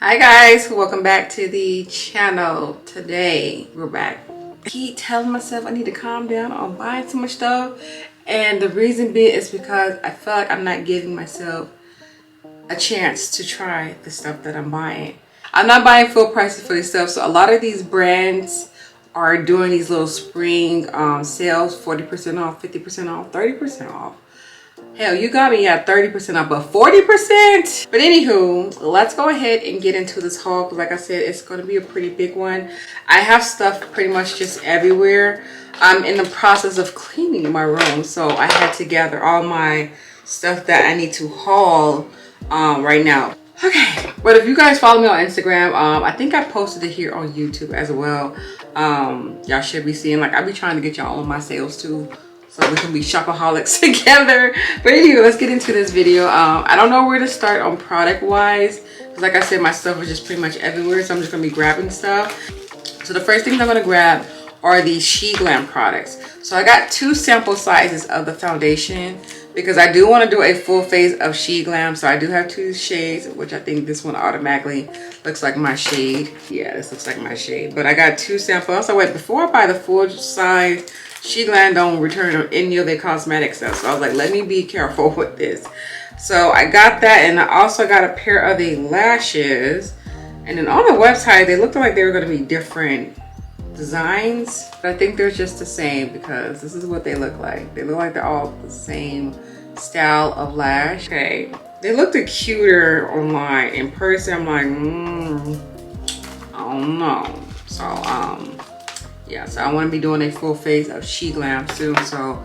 Hi guys, welcome back to the channel. Today we're back. I keep telling myself I need to calm down on buying too much stuff, and the reason being is because I feel like I'm not giving myself a chance to try the stuff that I'm buying. I'm not buying full prices for this stuff, so a lot of these brands are doing these little spring sales, 40% off, 50% off, 30% off. Hell, you got me at 30% off, but 40%. But anywho, let's go ahead and get into this haul, because like I said, it's going to be a pretty big one. I have stuff pretty much just everywhere. I'm in the process of cleaning my room, so I had to gather all my stuff that I need to haul right now. Okay, but if you guys follow me on Instagram, I think I posted it here on YouTube as well. Y'all should be seeing, like, I be trying to get y'all on my sales too, so we can be shopaholics together. But anyway, let's get into this video. I don't know where to start on product wise, because like I said, my stuff is just pretty much everywhere, so I'm just gonna be grabbing stuff. So the first things I'm gonna grab are these SheGlam products. So I got 2 sample sizes of the foundation, because I do want to do a full face of SheGlam. So I do have 2 shades, which I think this one automatically looks like my shade. Yeah, this looks like my shade. But I got 2 samples. So wait, before I buy the full size, SheGlam don't return any of their cosmetic stuff. So I was like, let me be careful with this. So I got that, and I also got a pair of the lashes. And then on the website, they looked like they were going to be different designs, but I think they're just the same, because this is what they look like. They look like they're all the same style of lash. Okay, they looked cuter online. In person, I'm like, I don't know. So yeah, so I want to be doing a full face of SheGlam soon, so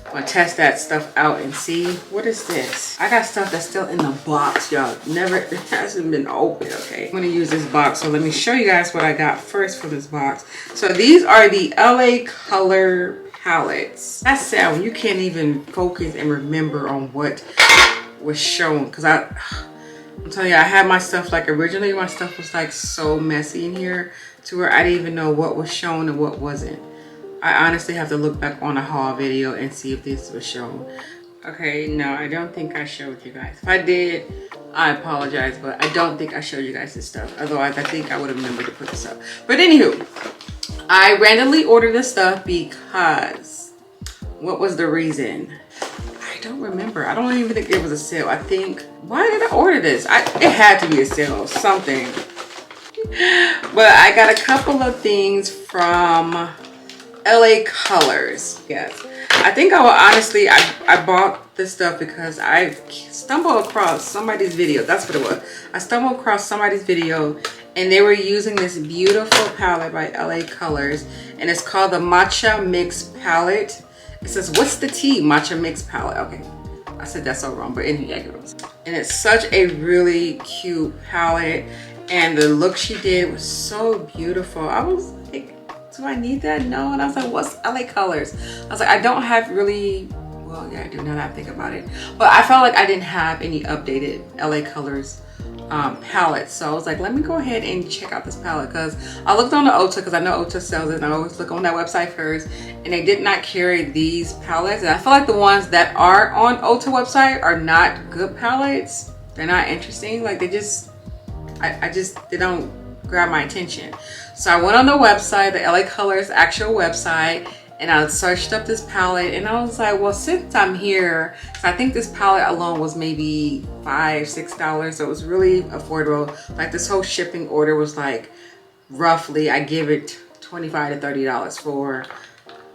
I'm gonna test that stuff out and see. What is this? I got stuff that's still in the box, y'all. It hasn't been opened. Okay, I'm gonna use this box, so let me show you guys what I got first from this box. So these are the LA Color palettes. That sound, you can't even focus and remember on what was shown, because I'm telling you, I had my stuff, like, originally my stuff was like so messy in here to where I didn't even know what was shown and what wasn't. I honestly have to look back on a haul video and see if this was shown. Okay, no, I don't think I showed you guys. If I did, I apologize, but I don't think I showed you guys this stuff. Otherwise, I think I would have remembered to put this up. But anywho, I randomly ordered this stuff because, what was the reason? I don't remember. I don't even think it was a sale. I think, why did I order this? It had to be a sale or something. But I got a couple of things from LA Colors. Yes, I think I will honestly, I bought this stuff because I stumbled across somebody's video. That's what it was. I stumbled across somebody's video, and they were using this beautiful palette by LA Colors, and it's called the Matcha Mix palette. It says, what's the tea? Matcha Mix palette. Okay, I said that so wrong, but anyway, and it's such a really cute palette, and the look she did was so beautiful. I was like, do I need that? No. And I was like, what's LA Colors? I was like, I don't have really, well, yeah, I do now that I think about it, but I felt like I didn't have any updated LA Colors palettes. So I was like, let me go ahead and check out this palette, because I looked on the ULTA, because I know ULTA sells it, and I always look on that website first, and they did not carry these palettes. And I feel like the ones that are on ULTA website are not good palettes. They're not interesting. Like, they just, they don't grab my attention. So I went on the website, the LA Colors actual website, and I searched up this palette, and I was like, well, since I'm here, so I think this palette alone was maybe $5, $6, so it was really affordable. Like, this whole shipping order was like, roughly, I give it $25 to $30 for,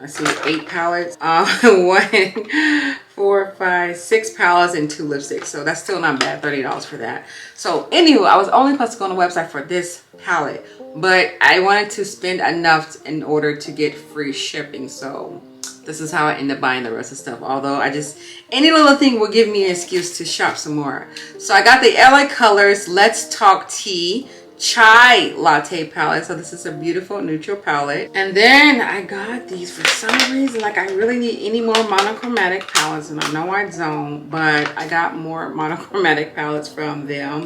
let's see, 8 palettes, 1, 4, 5, 6 palettes and 2 lipsticks. So that's still not bad, $30 for that. So anyway, I was only supposed to go on the website for this palette, but I wanted to spend enough in order to get free shipping. So this is how I end up buying the rest of stuff. Although any little thing will give me an excuse to shop some more. So I got the LA Colors Let's Talk Tea Chai Latte palette. So this is a beautiful neutral palette. And then I got these, for some reason, like, I really need any more monochromatic palettes, and I know I don't, but I got more monochromatic palettes from them.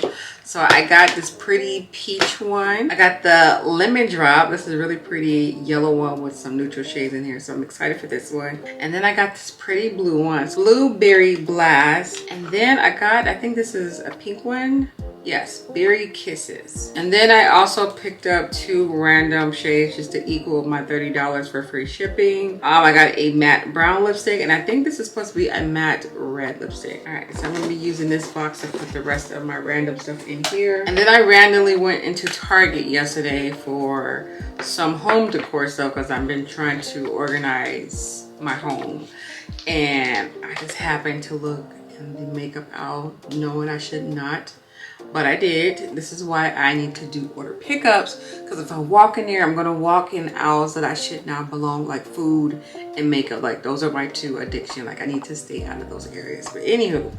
So I got this pretty peach one. I got the lemon drop. This is a really pretty yellow one with some neutral shades in here. So I'm excited for this one. And then I got this pretty blue one. It's Blueberry Blast. And then I got, I think this is a pink one. Yes, Berry Kisses. And then I also picked up 2 random shades just to equal my $30 for free shipping. I got a matte brown lipstick, and I think this is supposed to be a matte red lipstick. All right, so I'm gonna be using this box to put the rest of my random stuff in here. And then I randomly went into Target yesterday for some home decor stuff because I've been trying to organize my home. And I just happened to look in the makeup aisle knowing I should not. But I did. This is why I need to do order pickups, because if I walk in there, I'm gonna walk in aisles that I should not belong, like food and makeup. Like those are my 2 addictions. Like I need to stay out of those areas. But anywho,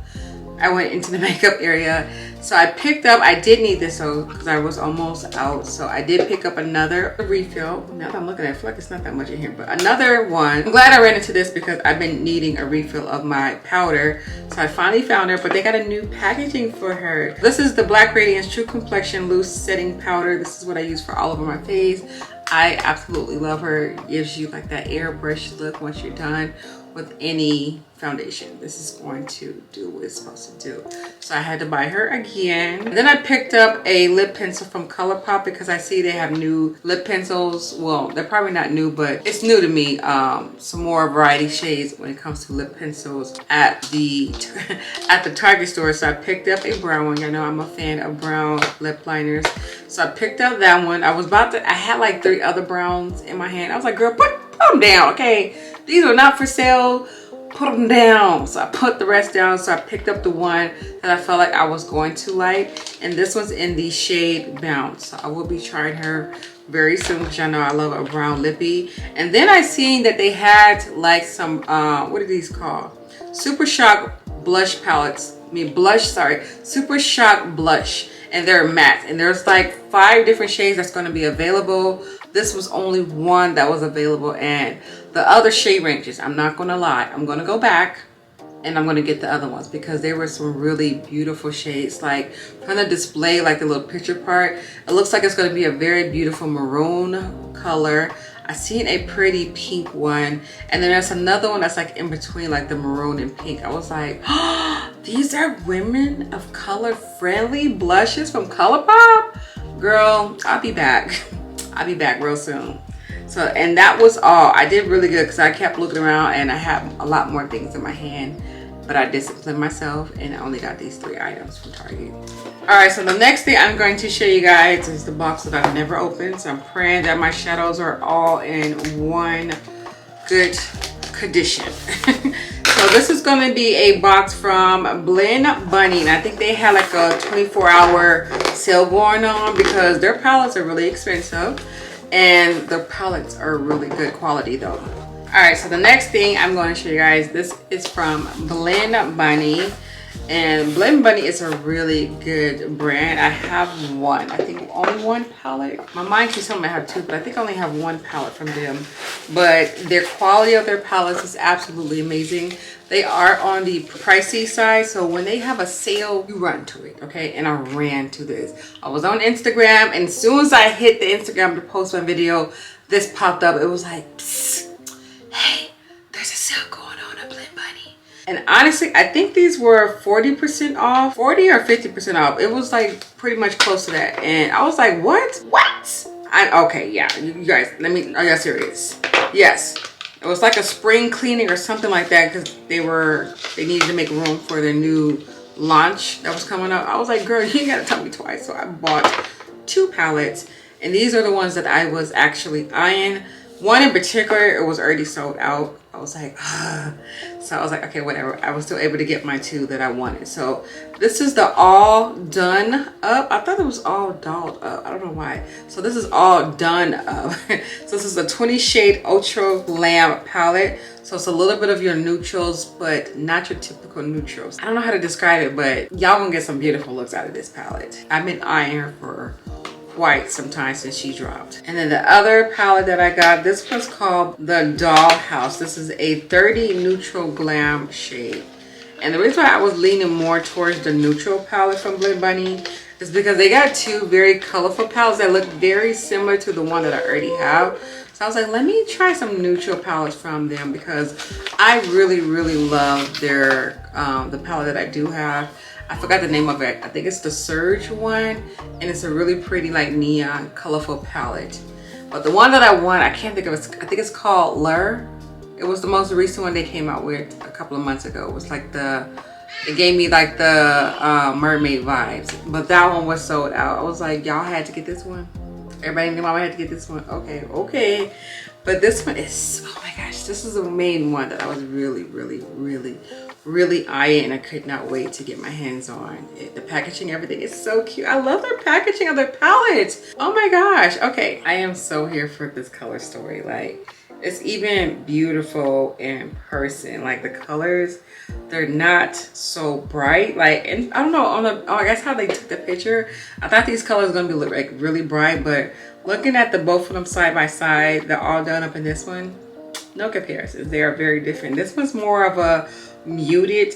I went into the makeup area. So I picked up, I did need this though, because I was almost out. So I did pick up another refill. Now that I'm looking at it, I feel like it's not that much in here, but another one. I'm glad I ran into this because I've been needing a refill of my powder. So I finally found her, but they got a new packaging for her. This is the Black Radiance True Complexion Loose Setting Powder. This is what I use for all over my face. I absolutely love her. It gives you like that airbrush look once you're done with any foundation. This is going to do what it's supposed to do. So I had to buy her again. And then I picked up a lip pencil from ColourPop because I see they have new lip pencils. Well, they're probably not new, but it's new to me. Some more variety shades when it comes to lip pencils at the Target store. So I picked up a brown one. You know I'm a fan of brown lip liners. So I picked up that one. I had like 3 other browns in my hand. I was like, girl, put them down, okay? These are not for sale. Put them down. So I put the rest down. So I picked up the one that I felt like I was going to like, and this one's in the shade Bounce. So I will be trying her very soon because y'all know I love a brown lippy. And then I seen that they had like some what are these called? Super Shock blush palettes. Super Shock blush, and they're matte, and there's like 5 different shades that's going to be available. This was only one that was available, and the other shade ranges, I'm not gonna lie, I'm gonna go back and I'm gonna get the other ones because there were some really beautiful shades. Like from the display, like the little picture part, it looks like it's gonna be a very beautiful maroon color. I seen a pretty pink one, and then there's another one that's like in between like the maroon and pink. I was like, oh, these are women of color friendly blushes from ColourPop. Girl, I'll be back. I'll be back real soon. So, and that was all. I did really good because I kept looking around and I had a lot more things in my hand, but I disciplined myself and I only got these 3 items from Target. All right, so the next thing I'm going to show you guys is the box that I've never opened. So I'm praying that my shadows are all in one good condition. So this is going to be a box from Blend Bunny, and I think they had like a 24-hour sale going on because their palettes are really expensive and the palettes are really good quality though. All right, so the next thing I'm going to show you guys, this is from Blend Bunny, and Blend Bunny is a really good brand. I have one, I think only one palette. My mind keeps telling me I have 2, but I think I only have 1 palette from them. But their quality of their palettes is absolutely amazing. They are on the pricey side, so when they have a sale, you run to it, okay? And I ran to this. I was on Instagram, and as soon as I hit the Instagram to post my video, this popped up. It was like, psst, hey, there's a sale going on at Blend Bunny. And honestly, I think these were 40% off, 40 or 50% off. It was like pretty much close to that. And I was like, what? Okay, yeah, you guys, are y'all serious? Yes. It was like a spring cleaning or something like that because they needed to make room for their new launch that was coming up. I was like, girl, you ain't gotta tell me twice. So I bought 2 palettes, and these are the ones that I was actually eyeing. One in particular, it was already sold out. I was like, ah. So I was like, okay, whatever. I was still able to get my 2 that I wanted. So this is the All Done Up. I thought it was All Dolled Up. I don't know why. So this is All Done Up. So this is a 20 shade Ultra Glam palette. So it's a little bit of your neutrals, but not your typical neutrals. I don't know how to describe it, but y'all gonna get some beautiful looks out of this palette. I've been eyeing her for quite some time since she dropped. And then the other palette that I got, this was called the Dollhouse. This is a 30 neutral glam shade. And the reason why I was leaning more towards the neutral palette from Blend Bunny is because they got two very colorful palettes that look very similar to the one that I already have. So I was like, let me try some neutral palettes from them because I really love their the palette that I do have. I forgot the name of it. I think it's the Surge one, and it's a really pretty like neon colorful palette. But the one that I want, I can't think of it. I think it's called LOSEE. It was the most recent one they came out with a couple of months ago. It was like it gave me like the mermaid vibes, but that one was sold out. I was like, y'all had to get this one. Everybody knew I had to get this one. Okay. But this one is, oh my gosh, this is the main one that I was really eyeing, and I could not wait to get my hands on it. The packaging, everything is so cute. I love their packaging of their palettes. Oh my gosh. Okay, I am so here for this color story. Like, it's even beautiful in person. Like the colors, they're not so bright. Like, and I don't know, I guess how they took the picture, I thought these colors were gonna be like really bright, but looking at the both of them side by side, they're all done up in this one, no comparisons. They are very different. This one's more of a muted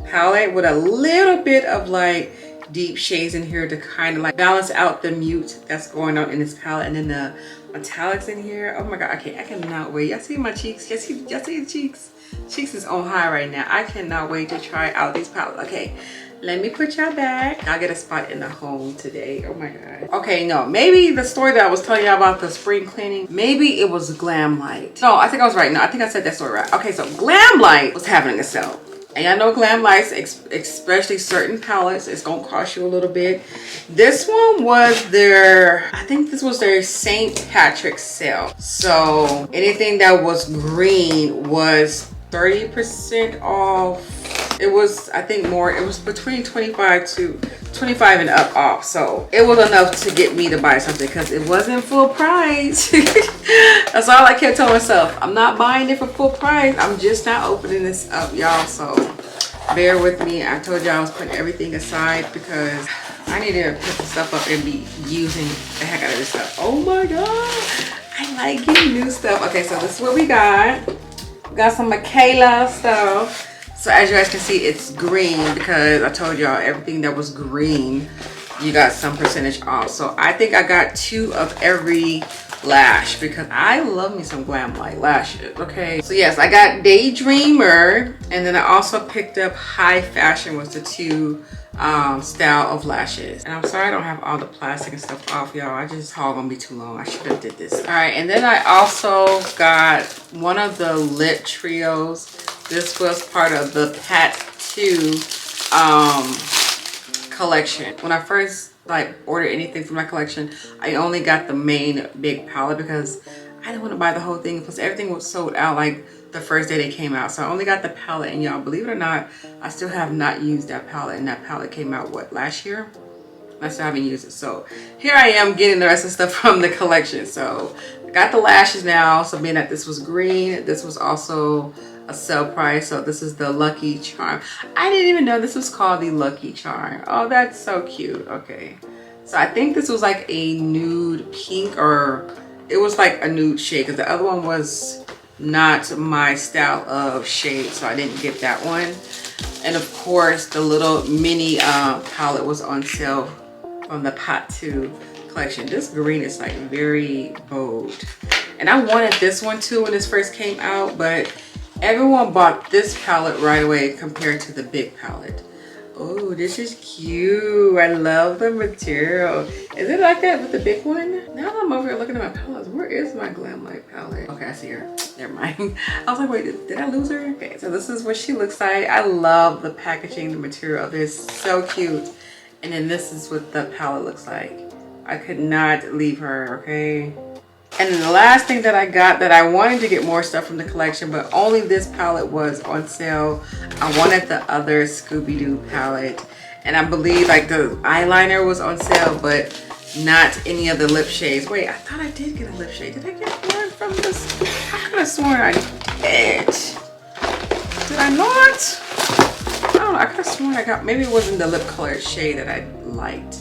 palette with a little bit of like deep shades in here to kind of like balance out the mute that's going on in this palette, and then the metallics in here. Oh my god, I cannot wait. Y'all see my cheeks? Y'all see the cheeks? Cheeks is on high right now. I cannot wait to try out these palettes. Okay, let me put y'all back. I'll get a spot in the home today. Oh my god. Okay, no, maybe the story that I was telling y'all about the spring cleaning, maybe it was Glam Light. No, I think I was right. No, I think I said that story right. Okay, so Glam Light was having a sale. And y'all know Glam Lights, especially certain palettes, it's gonna cost you a little bit. This one was their, I think this was their St. Patrick's sale. So anything that was green was 30% off. It was, I think more, it was between 25 and up off. So it was enough to get me to buy something because it wasn't full price. That's all I kept telling myself. I'm not buying it for full price. I'm just not opening this up, y'all. So bear with me. I told y'all I was putting everything aside because I need to put the stuff up and be using the heck out of this stuff. Oh my god, I like getting new stuff. Okay, so this is what we got. We got some Michaela stuff. So as you guys can see, it's green because I told y'all everything that was green, you got some percentage off. So I think I got 2 of every lash because I love me some Glam Light lashes. Okay, so yes, I got Daydreamer, and then I also picked up High Fashion was the 2 style of lashes. And I'm sorry I don't have all the plastic and stuff off, y'all. I just haul gonna be too long. I should have did this. All right, and then I also got one of the lip trios. This was part of the Pat 2 collection. When I first like ordered anything from my collection, I only got the main big palette because I didn't want to buy the whole thing, plus everything was sold out like the first day they came out. So I only got the palette, and y'all, believe it or not, I still have not used that palette, and that palette came out what, last year? I still haven't used it. So here I am getting the rest of the stuff from the collection. So I got the lashes now. So being that this was green, this was also a sale price. So this is the Lucky Charm. I didn't even know this was called the Lucky Charm. Oh, that's so cute. Okay, so I think this was like a nude pink, or it was like a nude shade because the other one was not my style of shade, so I didn't get that one. And of course the little mini palette was on sale on the Pot 2 collection. This green is like very bold, and I wanted this one too when this first came out, but everyone bought this palette right away compared to the big palette. Oh, this is cute. I love the material. Is it like that with the big one? Now that I'm over here looking at my palettes, where is my Glam Light palette? Okay, I see her. Never mind. I was like, wait, did I lose her? Okay, so this is what she looks like. I love the packaging, the material of this. So cute. And then this is what the palette looks like. I could not leave her, okay? And then the last thing that I got, that I wanted to get more stuff from the collection, but only this palette was on sale. I wanted the other Scooby-Doo palette. And I believe like the eyeliner was on sale, but not any of the lip shades. Wait, I thought I did get a lip shade. Did I get one from this? I could have sworn I did. Did I not? I don't know. I could have sworn I got, maybe it wasn't the lip color shade that I liked.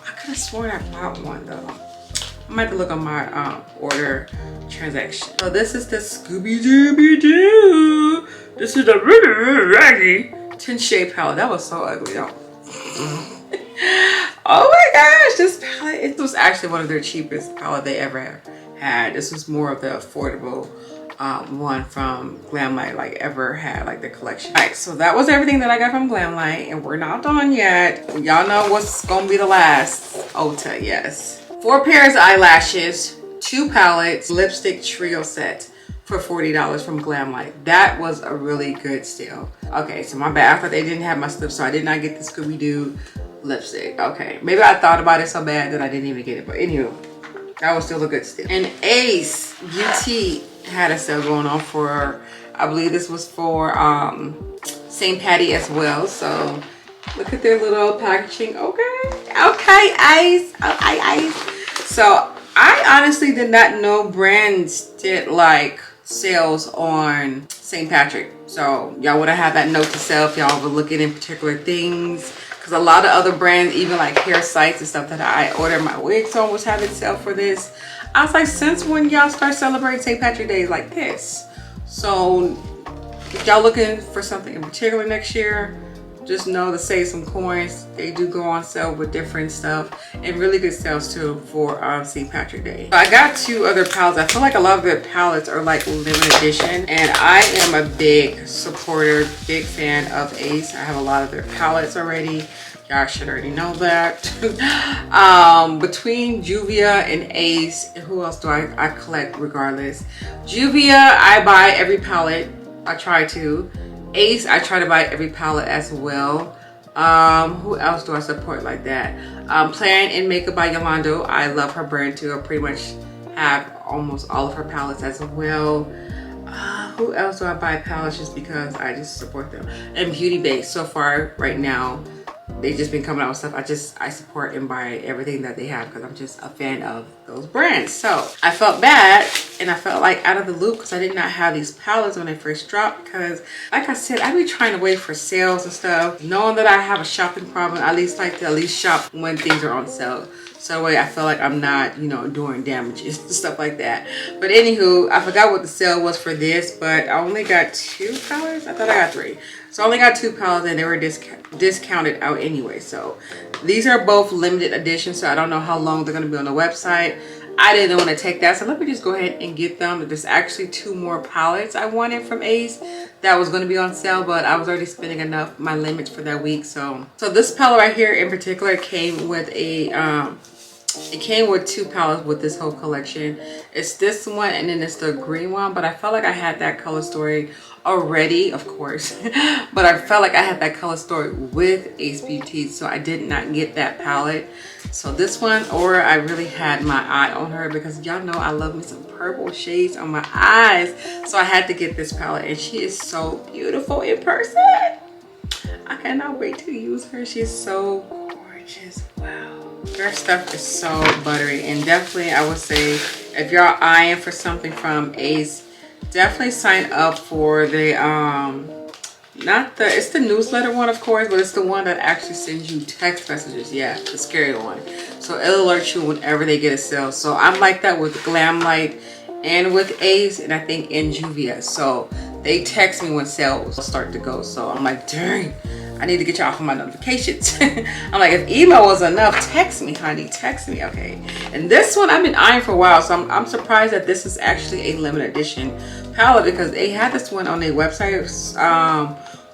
I could have sworn I bought one though. I might have to look on my order transaction. So this is the Scooby-Doo. This is the really raggy 10 shade palette. That was so ugly, y'all. Oh my gosh, this palette, it was actually one of their cheapest palette they ever had. This was more of the affordable one from Glamlight like ever had, like the collection. All right, so that was everything that I got from Glamlight, and we're not done yet. Y'all know what's gonna be the last. ULTA, yes. 4 pairs of eyelashes, 2 palettes, lipstick trio set for $40 from Glamlight. That was a really good steal. Okay, so my bad, I thought they didn't have my stuff, so I did not get the Scooby-Doo lipstick. Okay, maybe I thought about it so bad that I didn't even get it, but anywho, that was still a good steal. And Ace Beauty had a sale going on for, I believe this was for St. Patty as well. So look at their little packaging. Okay, Ace. Okay, Ace. So I honestly did not know brands did like sales on St. Patrick. So y'all would have had that note to self. Y'all were looking in particular things. Because a lot of other brands, even like hair sites and stuff that I order my wigs on, was having sale for this. I was like, since when y'all start celebrating St. Patrick's Day like this? So if y'all looking for something in particular next year, just know to save some coins. They do go on sale with different stuff and really good sales too for St. Patrick's Day. So I got 2 other palettes. I feel like a lot of their palettes are like limited edition, and I am a big supporter, big fan of Ace. I have a lot of their palettes already. Y'all should already know that. Between Juvia and Ace, and who else do I collect regardless? Juvia, I buy every palette. I try to. Ace, I try to buy every palette as well. Who else do I support like that? Plan and Makeup by Yolanda. I love her brand too. I pretty much have almost all of her palettes as well. Who else do I buy palettes just because I just support them? And Beauty Base, so far right now, they've just been coming out with stuff. I support and buy everything that they have because I'm just a fan of those brands. So I felt bad and I felt like out of the loop because I did not have these palettes when they first dropped, because like I said, I be trying to wait for sales and stuff. Knowing that I have a shopping problem, I at least like to shop when things are on sale. So that way I feel like I'm not, you know, doing damages and stuff like that. But anywho, I forgot what the sale was for this, but I only got 2 palettes. I thought I got 3. So I only got 2 palettes and they were discounted out anyway. So these are both limited edition, so I don't know how long they're going to be on the website. I didn't want to take that, so let me just go ahead and get them. There's actually 2 more palettes I wanted from Ace that was going to be on sale, but I was already spending enough my limits for that week. So this palette right here in particular came with a it came with 2 palettes with this whole collection. It's this one and then it's the green one, but I felt like I had that color story already, of course. But I felt like I had that color story with Ace Beauty, so I did not get that palette. So this one, or I really had my eye on her, because y'all know I love me some purple shades on my eyes. So I had to get this palette, and she is so beautiful in person. I cannot wait to use her. She's so gorgeous. Wow. Their stuff is so buttery, and definitely I would say if y'all eyeing for something from Ace, definitely sign up for the it's the newsletter one, of course, but it's the one that actually sends you text messages. Yeah, the scary one. So it'll alert you whenever they get a sale. So I'm like that with Glamlight and with Ace, and I think in Juvia. So they text me when sales start to go. So I'm like, dang, I need to get you off of my notifications. I'm like, if email was enough, text me, honey, text me. Okay. And this one I've been eyeing for a while, so I'm surprised that this is actually a limited edition palette, because they had this one on their website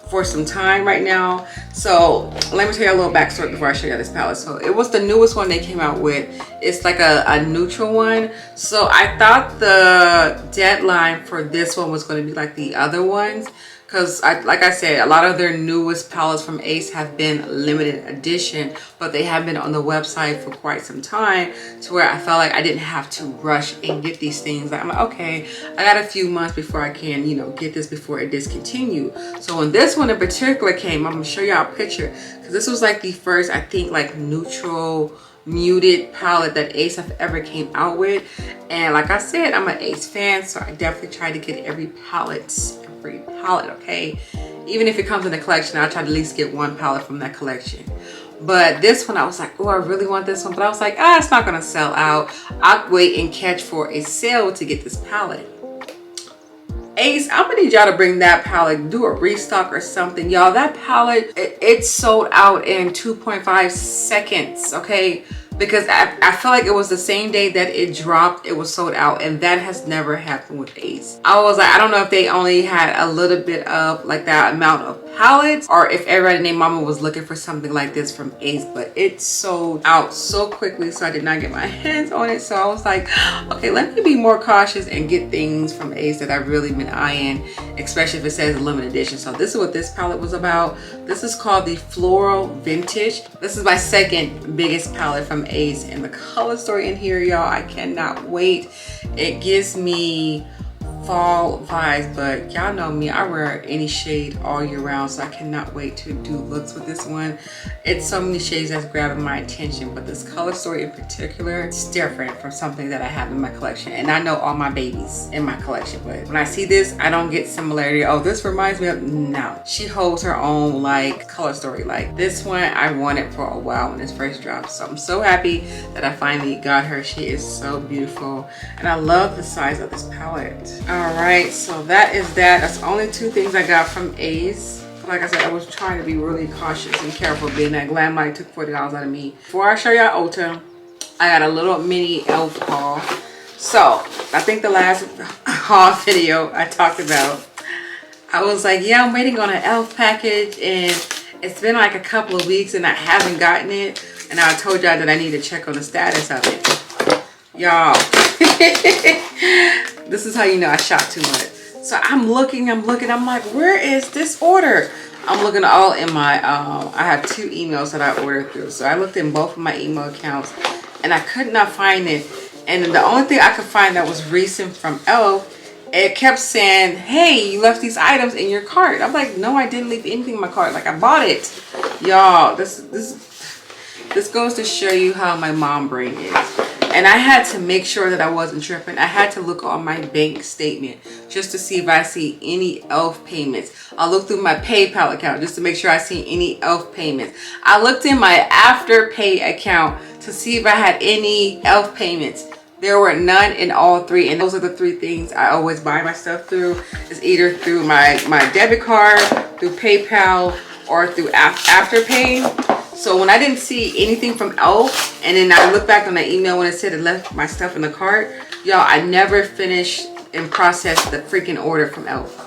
for some time right now. So let me tell you a little backstory before I show you this palette. So it was the newest one they came out with. It's like a neutral one. So I thought the deadline for this one was going to be like the other ones, because like I said, a lot of their newest palettes from Ace have been limited edition, but they have been on the website for quite some time, to where I felt like I didn't have to rush and get these things. I'm like, okay, I got a few months before I can, you know, get this before it discontinue. So when this one in particular came, I'm gonna show y'all a picture, because this was like the first, I think, like neutral muted palette that Ace have ever came out with. And like I said, I'm an Ace fan, so I definitely try to get every palette, okay? Even if it comes in a collection, I'll try to at least get 1 palette from that collection. But this one, I was like, oh, I really want this one. But I was like, it's not gonna sell out. I'll wait and catch for a sale to get this palette. Ace, I'm gonna need y'all to bring that palette, do a restock or something. Y'all, that palette, it sold out in 2.5 seconds, okay? Because I feel like it was the same day that it dropped, it was sold out, and that has never happened with Ace. I was like, I don't know if they only had a little bit of like that amount of palettes, or if everybody named mama was looking for something like this from Ace, but it sold out so quickly, so I did not get my hands on it. So I was like, okay, let me be more cautious and get things from Ace that I've really been eyeing, especially if it says limited edition. So this is what this palette was about. This is called the Floral Vintage. This is my second biggest palette from Ace, and the color story in here, y'all, I cannot wait. It gives me fall vibes, but y'all know me, I wear any shade all year round, so I cannot wait to do looks with this one. It's so many shades that's grabbing my attention, but this color story in particular, it's different from something that I have in my collection, and I know all my babies in my collection, but when I see this, I don't get similarity. Oh, this reminds me of, no. She holds her own like color story. Like this one I wanted for a while when this first dropped, so I'm so happy that I finally got her. She is so beautiful, and I love the size of this palette. All right, so that is that. That's only two things I got from Ace. Like I said, I was trying to be really cautious and careful, being that Glam Light took $40 out of me. Before I show y'all ULTA, I got a little mini e.l.f. haul. So I think the last haul video I talked about, I was like, yeah, I'm waiting on an e.l.f. package, and it's been like a couple of weeks and I haven't gotten it. And I told y'all that I need to check on the status of it. Y'all, this is how you know I shop too much. So I'm looking, I'm like, where is this order? I'm looking all in my, I have 2 emails that I ordered through. So I looked in both of my email accounts and I could not find it. And the only thing I could find that was recent from e.l.f., it kept saying, hey, you left these items in your cart. I'm like, no, I didn't leave anything in my cart. Like, I bought it. Y'all, this goes to show you how my mom brain is. And I had to make sure that I wasn't tripping. I had to look on my bank statement just to see if I see any e.l.f. payments. I looked through my PayPal account just to make sure I see any e.l.f. payments. I looked in my Afterpay account to see if I had any e.l.f. payments. There were none in all 3, and those are the 3 things I always buy my stuff through. It's either through my debit card, through PayPal, or through Afterpay. So when I didn't see anything from e.l.f., and then I looked back on the email when it said it left my stuff in the cart, y'all, I never finished and processed the freaking order from e.l.f.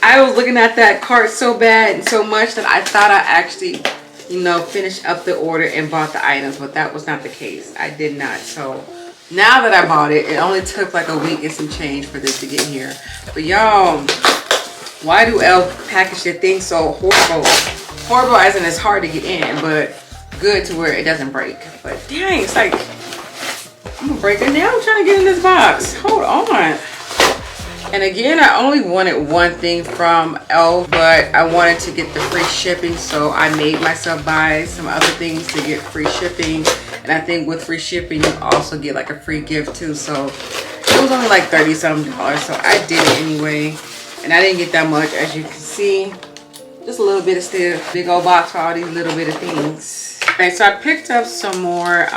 I was looking at that cart so bad and so much that I thought I actually, you know, finished up the order and bought the items, but that was not the case. I did not. So now that I bought it, it only took like a week and some change for this to get here. But y'all, why do e.l.f. package their thing so horrible? Horrible as in it's hard to get in, but good to where it doesn't break. But dang, it's like, I'm gonna break it now. I'm trying to get in this box. Hold on. And again, I only wanted one thing from e.l.f., but I wanted to get the free shipping, so I made myself buy some other things to get free shipping. And I think with free shipping, you also get like a free gift too. So it was only like $30-something, so I did it anyway. And I didn't get that much, as you can see. Just a little bit of stuff. Big old box for all these little bit of things. Okay, so I picked up some more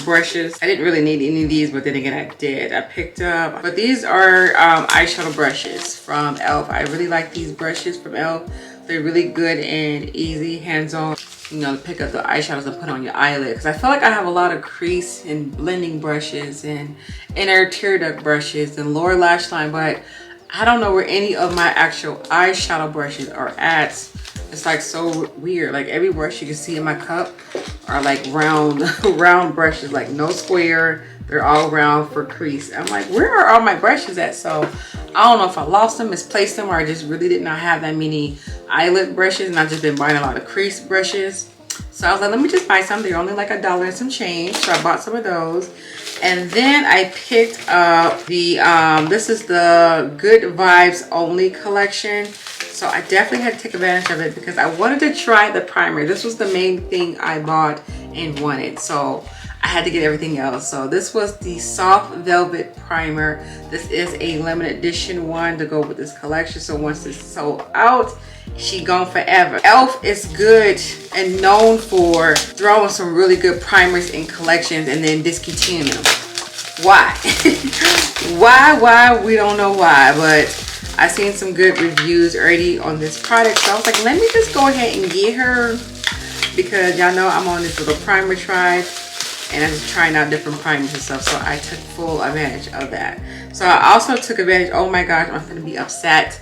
brushes. I didn't really need any of these, but then again, I did. I picked up, but these are eyeshadow brushes from e.l.f. I really like these brushes from e.l.f. They're really good and easy, hands-on. You know, to pick up the eyeshadows and put on your eyelid. Because I feel like I have a lot of crease and blending brushes and inner tear duct brushes and lower lash line, but I don't know where any of my actual eyeshadow brushes are at. It's like so weird. Like every brush you can see in my cup are like round round brushes, like no square. They're all round for crease. I'm like, where are all my brushes at? So I don't know if I lost them, misplaced them, or I just really did not have that many eyelid brushes, and I've just been buying a lot of crease brushes. So I was like, let me just buy some. They're only like $1 and some change. So I bought some of those. And then I picked up the, this is the Good Vibes Only collection. So I definitely had to take advantage of it because I wanted to try the primer. This was the main thing I bought and wanted. So I had to get everything else. So this was the Soft Velvet Primer. This is a limited edition one to go with this collection. So once it's sold out, she gone forever. e.l.f. is good and known for throwing some really good primers in collections and then discontinuing them. Why? Why? We don't know why, but I seen some good reviews already on this product, so I was like, let me just go ahead and get her, because y'all know I'm on this little primer tribe and I'm just trying out different primers and stuff, so I took full advantage of that. So I also took advantage, oh my gosh, I'm gonna be upset.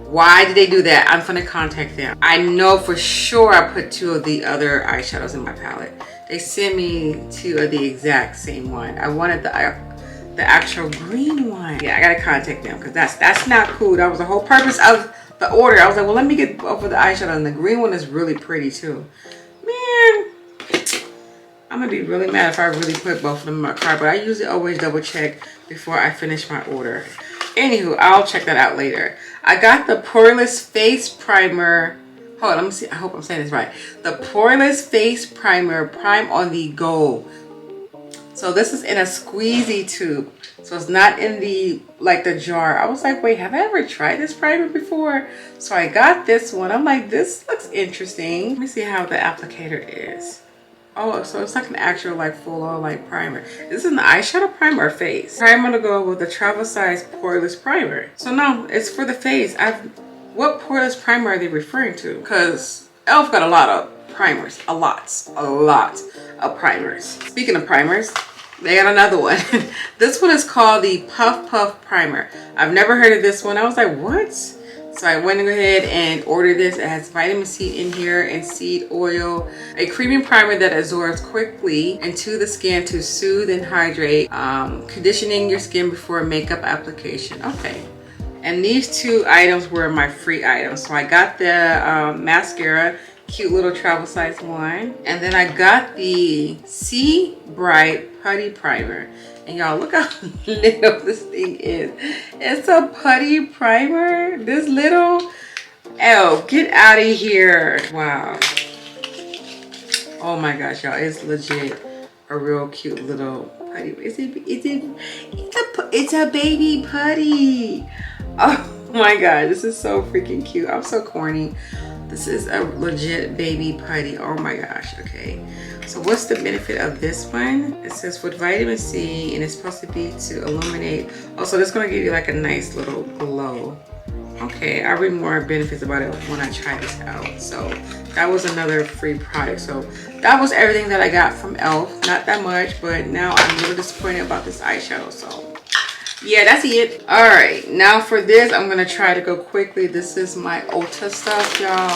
Why did they do that? I'm gonna contact them. I know for sure I put 2 of the other eyeshadows in my palette. They sent me 2 of the exact same one. I wanted the actual green one. Yeah, I gotta contact them, because that's not cool. That was the whole purpose of the order. I was like, well, let me get both of the eyeshadow, and the green one is really pretty too. Man, I'm gonna be really mad if I really put both of them in my cart, but I usually always double check before I finish my order. Anywho, I'll check that out later. I got the Poreless Face Primer. Hold on, let me see. I hope I'm saying this right. The Poreless Face Primer Prime on the Go. So this is in a squeezy tube. So it's not in the, like the jar. I was like, wait, have I ever tried this primer before? So I got this one. I'm like, this looks interesting. Let me see how the applicator is. Oh, so it's like an actual like full on like primer. This is an eyeshadow primer or face? Primer to go with the travel size poreless primer. So no, it's for the face. What poreless primer are they referring to? Because e.l.f. got a lot of primers. A lot of primers. Speaking of primers, they got another one. This one is called the Puff Puff Primer. I've never heard of this one. I was like, what? So I went ahead and ordered this. It has vitamin C in here and seed oil. A creamy primer that absorbs quickly into the skin to soothe and hydrate, conditioning your skin before makeup application. Okay. And these 2 items were my free items. So I got the mascara, cute little travel size one. And then I got the Sea Bright Putty Primer. And y'all, look how little this thing is. It's a putty primer. This little. Oh, get out of here. Wow. Oh my gosh, y'all. It's legit a real cute little putty. It's a baby putty. Oh my god, this is so freaking cute. I'm so corny. This is a legit baby putty. Oh my gosh. Okay. So what's the benefit of this one? It says with vitamin C, and it's supposed to be to illuminate. Oh, so this is gonna give you like a nice little glow. Okay, I'll read more benefits about it when I try this out. So that was another free product. So that was everything that I got from e.l.f. Not that much, but now I'm a little disappointed about this eyeshadow. So yeah, that's it. All right, now for this, I'm gonna try to go quickly. This is my ULTA stuff, y'all.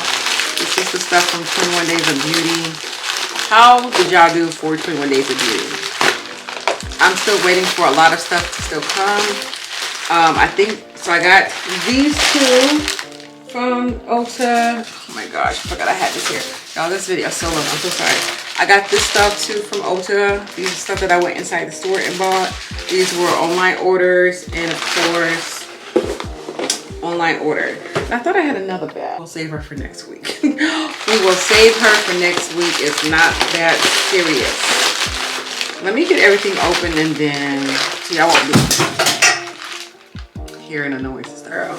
This is the stuff from 21 Days of Beauty. How did y'all do for 21 Days of Beauty? I'm still waiting for a lot of stuff to still come. I think, so I got these 2 from ULTA. Oh my gosh, I forgot I had this here. Y'all, this video is so long, I'm so sorry. I got this stuff too from ULTA. These are stuff that I went inside the store and bought. These were online orders, and of course, online order. I thought I had another bag. We'll save her for next week. We will save her for next week. It's not that serious. Let me get everything open, and then see, I won't be hearing the noises, girl.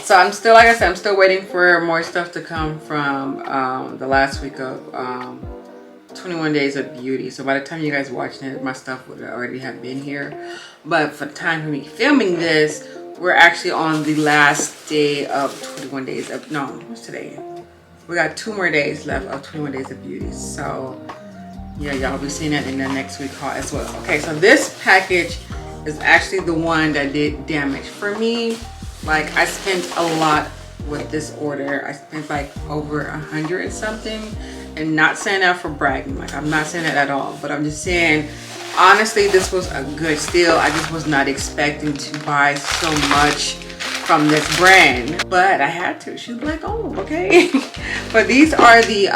So I'm still, like I said, I'm still waiting for more stuff to come from the last week of 21 Days of Beauty. So by the time you guys watching it, my stuff would already have been here. But for the time for me filming this, we're actually on the last day of 21 Days of, no, what's today? We got 2 more days left of 21 Days of Beauty. So yeah, y'all will be seeing that in the next week haul as well. Okay, so this package is actually the one that did damage for me. Like, I spent a lot with this order. I spent like over 100 and something. And not saying that for bragging. Like, I'm not saying that at all. But I'm just saying, honestly, this was a good steal. I just was not expecting to buy so much from this brand. But I had to. She's like, oh, okay. But these are the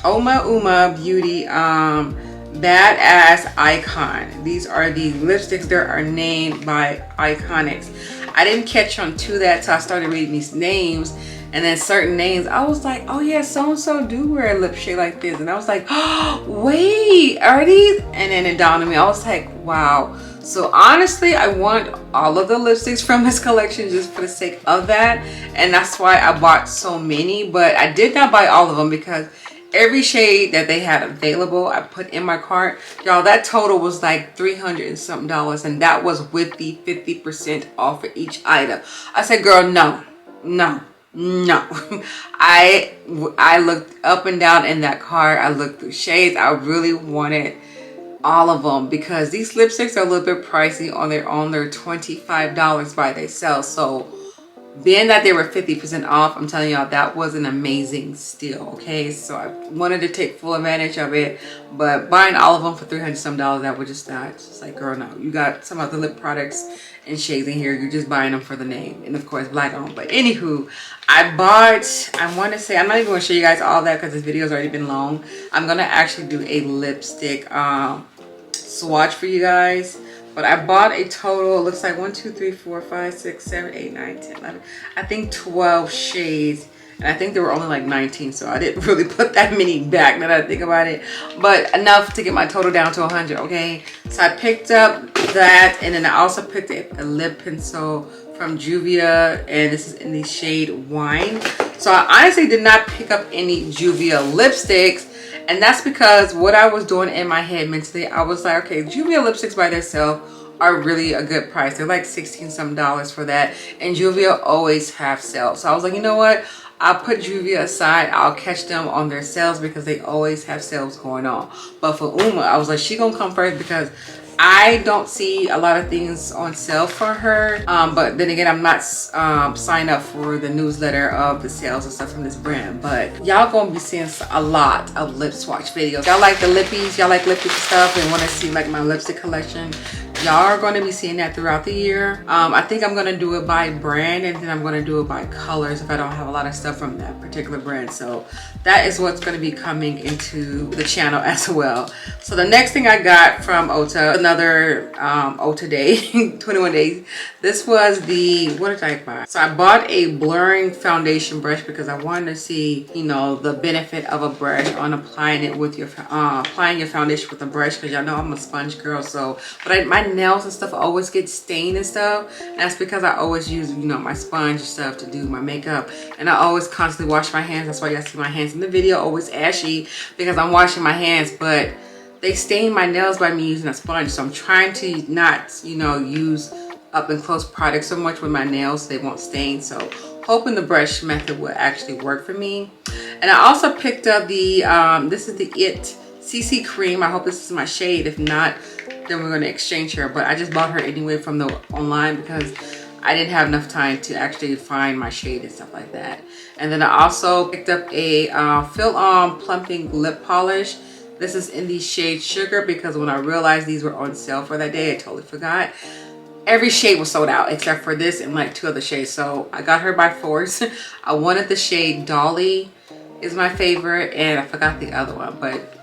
Uma Beauty Badass Icon. These are the lipsticks that are named by Iconics. I didn't catch on to that till I started reading these names, and then certain names I was like, oh yeah, so and so do wear a lip shade like this, and I was like, oh wait, are these? And then it dawned on me, I was like, wow. So honestly, I want all of the lipsticks from this collection just for the sake of that, and that's why I bought so many. But I did not buy all of them because Every shade that they had available, I put in my cart. Y'all, that total was like $300 and something, and that was with the 50% off for each item. I said, girl, no, no, no. I looked up and down in that cart. I looked through shades. I really wanted all of them because these lipsticks are a little bit pricey on their own. They're $25 by themselves. So being that they were 50% off, I'm telling y'all that was an amazing steal. Okay, so I wanted to take full advantage of it, but buying all of them for $300 some, that was just not. It's just like, girl, no, you got some other lip products and shades in here. You're just buying them for the name, and of course black on. But anywho, I want to say, I'm not even going to show you guys all that because this video's already been long. I'm gonna actually do a lipstick swatch for you guys. But I bought a total, it looks like 1, 2, 3, 4, 5, 6, 7, 8, 9, 10, 11, I think 12 shades. And I think there were only like 19, so I didn't really put that many back now that I think about it. But enough to get my total down to 100, okay? So I picked up that, and then I also picked up a lip pencil from Juvia, and this is in the shade Wine. So I honestly did not pick up any Juvia lipsticks. And that's because what I was doing in my head mentally, I was like, okay, Juvia lipsticks by themselves are really a good price. They're like $16 some for that. And Juvia always have sales. So I was like, you know what? I'll put Juvia aside. I'll catch them on their sales because they always have sales going on. But for Uma, I was like, she gonna come first because I don't see a lot of things on sale for her, but then again, I'm not signed up for the newsletter of the sales and stuff from this brand. But y'all gonna be seeing a lot of lip swatch videos. Y'all like the lippies, y'all like lipstick stuff, and want to see like my lipstick collection. Y'all are going to be seeing that throughout the year. I think I'm going to do it by brand, and then I'm going to do it by colors if I don't have a lot of stuff from that particular brand. So that is what's going to be coming into the channel as well. So the next thing I got from ULTA, another ULTA day, 21 days. This was the, what did I buy? So I bought a blurring foundation brush because I wanted to see, you know, the benefit of a brush on applying it with your, applying your foundation with a brush, because y'all know I'm a sponge girl. So, but my nails and stuff always get stained and stuff. And that's because I always use, you know, my sponge and stuff to do my makeup. And I always constantly wash my hands. That's why y'all see my hands in the video always ashy, because I'm washing my hands. But they stain my nails by me using a sponge. So I'm trying to not, you know, use up and close products so much with my nails so they won't stain. So hoping the brush method will actually work for me. And I also picked up the, this is the IT CC cream. I hope this is my shade. If not, then we're going to exchange her. But I just bought her anyway from the online because I didn't have enough time to actually find my shade and stuff like that. And then I also picked up a Fill On Plumping Lip Polish. This is in the shade Sugar because when I realized these were on sale for that day, I totally forgot. Every shade was sold out except for this and like 2 other shades. So I got her by force. I wanted the shade Dolly is my favorite, and I forgot the other one, but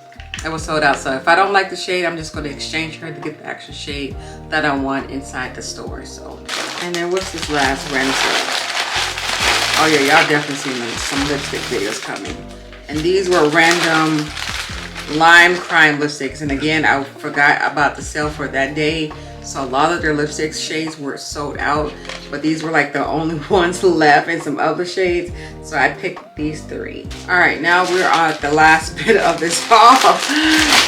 it was sold out. So if I don't like the shade, I'm just going to exchange her to get the actual shade that I want inside the store. So, and then what's this last random stuff? Oh yeah, y'all definitely seen some lipstick videos coming. And these were random Lime Crime lipsticks. And again, I forgot about the sale for that day. So a lot of their lipstick shades were sold out, but these were like the only ones left and some other shades. So I picked these 3. All right, now we're on the last bit of this haul.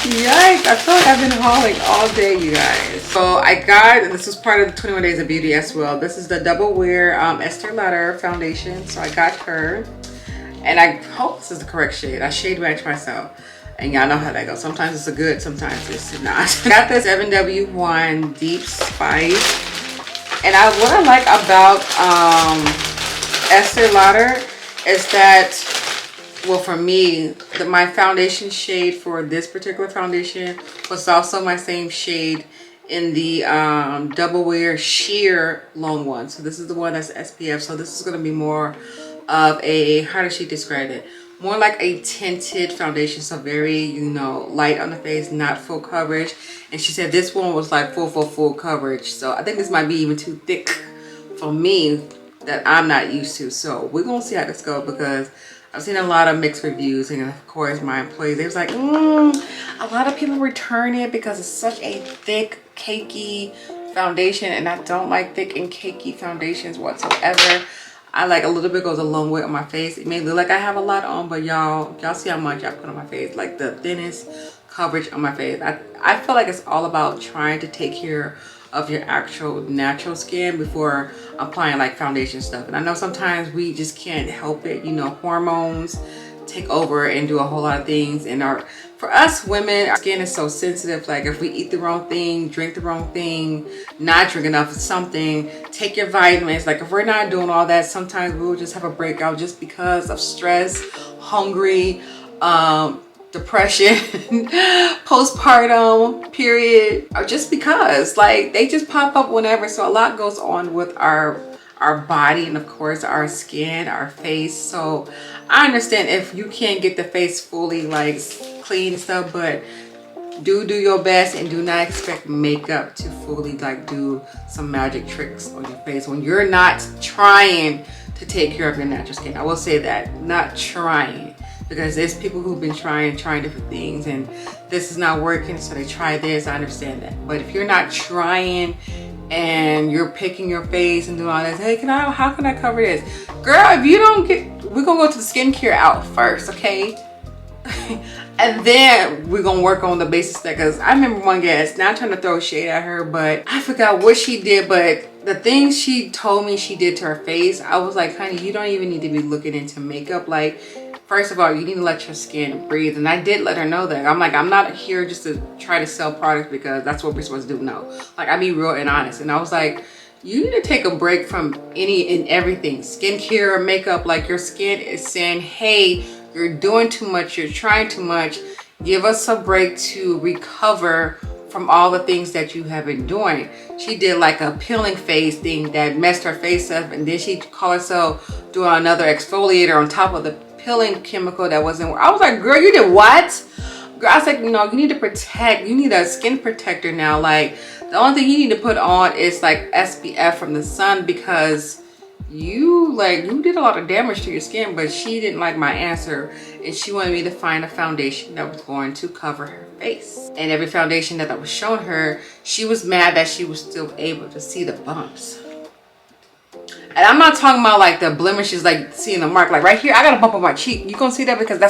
Yikes, I feel like I've been hauling all day, you guys. So I got, and this was part of the 21 Days of Beauty as well. This is the Double Wear Estee Lauder foundation. So I got her, and I hope this is the correct shade. I shade match myself. And y'all know how that goes. Sometimes it's a good, sometimes it's not. Got this 7W1 Deep Spice. And what I like about Estee Lauder is that, well, for me, my foundation shade for this particular foundation was also my same shade in the Double Wear Sheer Long One. So this is the one that's SPF. So this is going to be more of a, how does she describe it? More like a tinted foundation, so very, you know, light on the face, not full coverage. And she said this one was like full coverage. So I think this might be even too thick for me that I'm not used to. So we're gonna see how this goes because I've seen a lot of mixed reviews, and of course my employees, they was like, a lot of people return it because it's such a thick, cakey foundation, and I don't like thick and cakey foundations whatsoever. I like a little bit goes a long way on my face. It may look like I have a lot on, but y'all see how much I put on my face. Like the thinnest coverage on my face. I feel like it's all about trying to take care of your actual natural skin before applying like foundation stuff. And I know sometimes we just can't help it, you know, hormones take over and do a whole lot of things. And for us women, our skin is so sensitive. Like if we eat the wrong thing, drink the wrong thing, not drink enough of something, take your vitamins, like if we're not doing all that, sometimes we'll just have a breakout just because of stress, hungry, depression, postpartum, period, or just because like they just pop up whenever. So a lot goes on with our body, and of course our skin, our face. So I understand if you can't get the face fully like clean and stuff, but do your best and do not expect makeup to fully like do some magic tricks on your face when you're not trying to take care of your natural skin. I will say that, not trying, because there's people who've been trying different things and this is not working, so they try this. I understand that. But if you're not trying and you're picking your face and doing all this, hey, how can I cover this? Girl, if you don't get, we're gonna go to the skincare out first, okay? And then we're gonna work on the basic stuff. Because I remember one guest, not trying to throw shade at her, but I forgot what she did, but the things she told me she did to her face, I was like, honey, you don't even need to be looking into makeup. Like, first of all, you need to let your skin breathe. And I did let her know that. I'm like, I'm not here just to try to sell products because that's what we're supposed to do. No, like I be real and honest. And I was like, you need to take a break from any and everything, skincare, makeup. Like your skin is saying, hey, you're doing too much, you're trying too much. Give us a break to recover from all the things that you have been doing. She did like a peeling face thing that messed her face up, and then she called herself doing another exfoliator on top of the peeling chemical that wasn't. I was like, girl, you did what? Girl, I was like, no, you need to protect. You need a skin protector now. Like the only thing you need to put on is like SPF from the sun, because you did a lot of damage to your skin. But she didn't like my answer, and she wanted me to find a foundation that was going to cover her face. And every foundation that I was showing her, she was mad that she was still able to see the bumps. And I'm not talking about like the blemishes, like seeing the mark, like right here, I got a bump on my cheek. You gonna see that because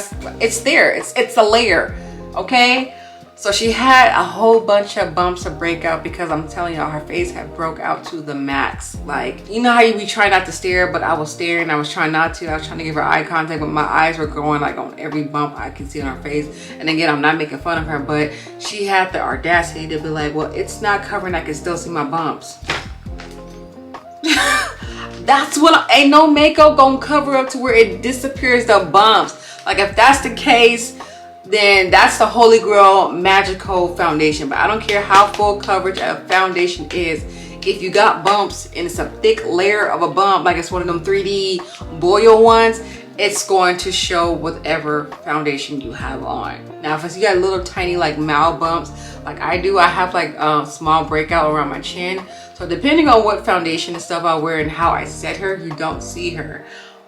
it's there. It's a layer, okay? So she had a whole bunch of bumps of breakout because I'm telling y'all, her face had broke out to the max. Like, you know how you be trying not to stare, but I was staring. I was trying not to. I was trying to give her eye contact, but my eyes were going like on every bump I could see on her face. And again, I'm not making fun of her, but she had the audacity to be like, well, it's not covering. I can still see my bumps. That's what, ain't no makeup gonna cover up to where it disappears the bumps. Like if that's the case, then that's the holy grail magical foundation. But I don't care how full coverage a foundation is. If you got bumps and it's a thick layer of a bump, like it's one of them 3D boil ones, it's going to show whatever foundation you have on. Now, if you got little tiny like mild bumps, like I do, I have like a small breakout around my chin. So depending on what foundation and stuff I wear and how I set her, you don't see her.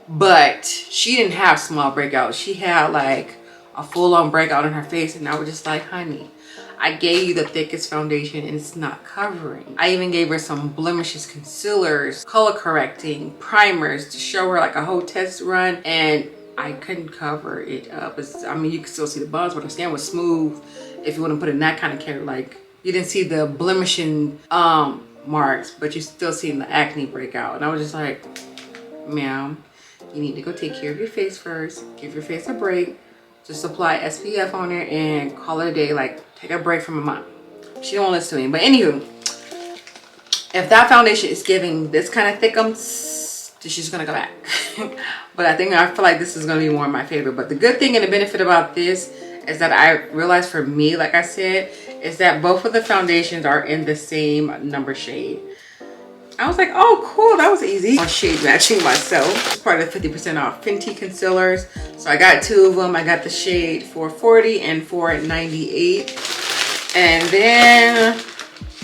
But she didn't have small breakouts. She had like a full-on breakout on her face, and I was just like, honey, I gave you the thickest foundation and it's not covering. I even gave her some blemishes, concealers, color correcting, primers to show her like a whole test run, and I couldn't cover it up. I mean, you could still see the bumps, but her skin was smooth. If you want to put in that kind of care, like you didn't see the blemishing marks, but you still seen the acne breakout. And I was just like, ma'am, you need to go take care of your face first. Give your face a break. Just apply SPF on it and call it a day. Like, take a break from a month. She don't listen to me. But anywho, if that foundation is giving this kind of thickums, she's gonna go back. But I feel like this is gonna be more of my favorite. But the good thing and the benefit about this is that I realized for me, like I said, is that both of the foundations are in the same number shade. I was like, oh, cool, that was easy. I'm shade matching myself. It's part of the 50% off Fenty concealers. So I got two of them. I got the shade 440 and 498. And then,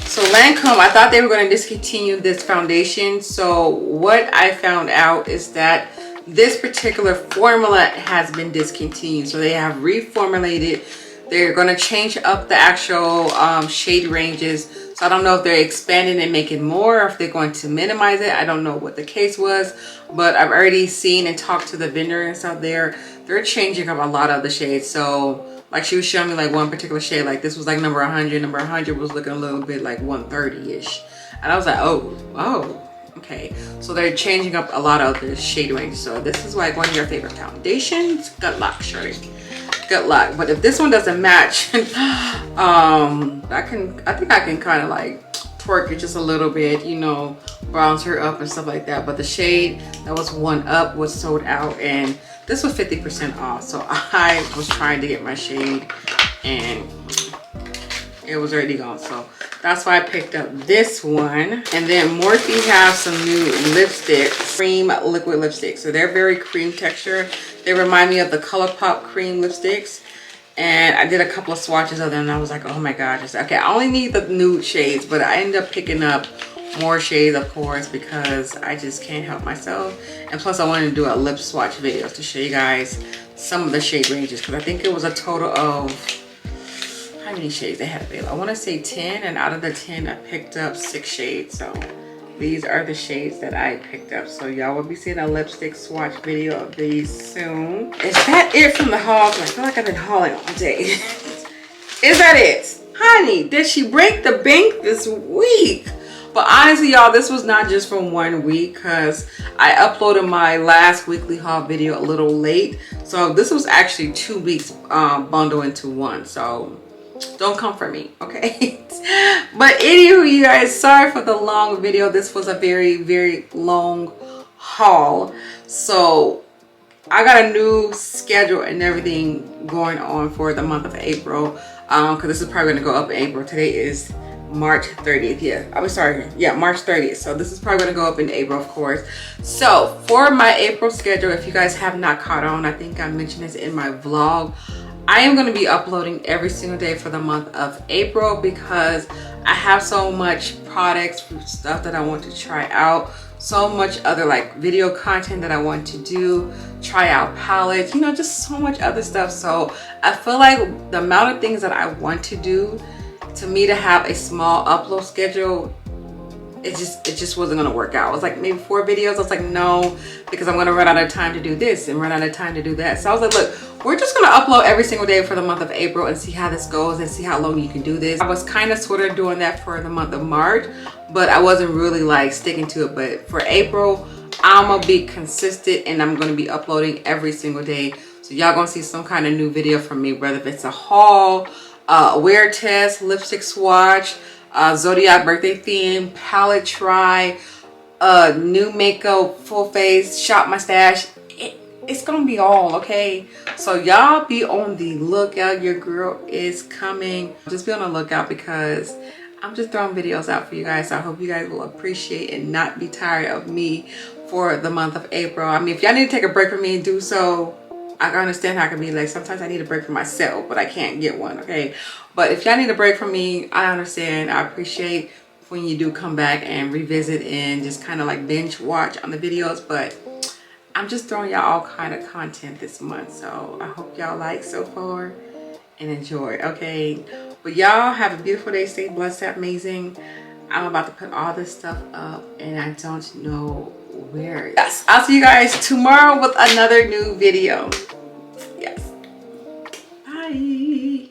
so Lancome, I thought they were going to discontinue this foundation. So what I found out is that this particular formula has been discontinued. So they have reformulated they're going to change up the actual shade ranges. So I don't know if they're expanding and making more, or if they're going to minimize it. I don't know what the case was, but I've already seen and talked to the vendor and stuff there. They're changing up a lot of the shades. So like she was showing me like one particular shade, like this was like number 100. Number 100 was looking a little bit like 130-ish. And I was like, oh, okay. So they're changing up a lot of the shade range. So this is like one of your favorite foundations. Good luck, Shirley. Good luck. But if this one doesn't match, I think I can kind of like twerk it just a little bit, you know, bronze her up and stuff like that. But the shade that was one up was sold out, and this was 50% off. So I was trying to get my shade and it was already gone. So that's why I picked up this one. And then Morphe has some new lipsticks, cream liquid lipsticks. So they're very cream texture. They remind me of the ColourPop cream lipsticks. And I did a couple of swatches of them and I was like, oh my gosh. Okay, I only need the nude shades, but I ended up picking up more shades, of course, because I just can't help myself. And plus I wanted to do a lip swatch video to show you guys some of the shade ranges, because I think it was a total of, how many shades they had available? I want to say 10, and out of the 10 I picked up 6 shades. So these are the shades that I picked up. So y'all will be seeing a lipstick swatch video of these soon. Is that it from the haul? I feel like I've been hauling all day. Is that it? Honey, did she break the bank this week? But honestly, y'all, this was not just from 1 week, because I uploaded my last weekly haul video a little late. So this was actually 2 weeks bundled into one. So don't come for me, okay? But anywho, you guys, sorry for the long video. This was a very, very long haul. So I got a new schedule and everything going on for the month of April, because this is probably going to go up in April. Today is March 30th. March 30th. So this is probably going to go up in April, of course. So for my April schedule, if you guys have not caught on, I think I mentioned this in my vlog, I am going to be uploading every single day for the month of April, because I have so much products, stuff that I want to try out, so much other like video content that I want to do, try out palettes, you know, just so much other stuff. So I feel like the amount of things that I want to do, to me to have a small upload schedule, it just wasn't gonna work out. It was like maybe 4 videos. I was like, no, because I'm gonna run out of time to do this and run out of time to do that. So I was like, look, we're just gonna upload every single day for the month of April and see how this goes and see how long you can do this. I was kind of sort of doing that for the month of March, but I wasn't really like sticking to it. But for April, I'm gonna be consistent and I'm gonna be uploading every single day. So y'all gonna see some kind of new video from me, whether if it's a haul, a wear test, lipstick swatch, Zodiac birthday theme, palette try, new makeup, full face, shop my stash. It's gonna be all, okay? So y'all be on the lookout. Your girl is coming. Just be on the lookout, because I'm just throwing videos out for you guys. So I hope you guys will appreciate and not be tired of me for the month of April. I mean, if y'all need to take a break from me, do so. I understand how I can be like, sometimes I need a break for myself, but I can't get one, okay? But if y'all need a break from me, I understand. I appreciate when you do come back and revisit and just kind of like binge watch on the videos. But I'm just throwing y'all all kind of content this month. So I hope y'all like so far and enjoy, okay? But y'all have a beautiful day. Stay blessed, stay amazing. I'm about to put all this stuff up and I don't know where. Yes, I'll see you guys tomorrow with another new video. Yes, bye.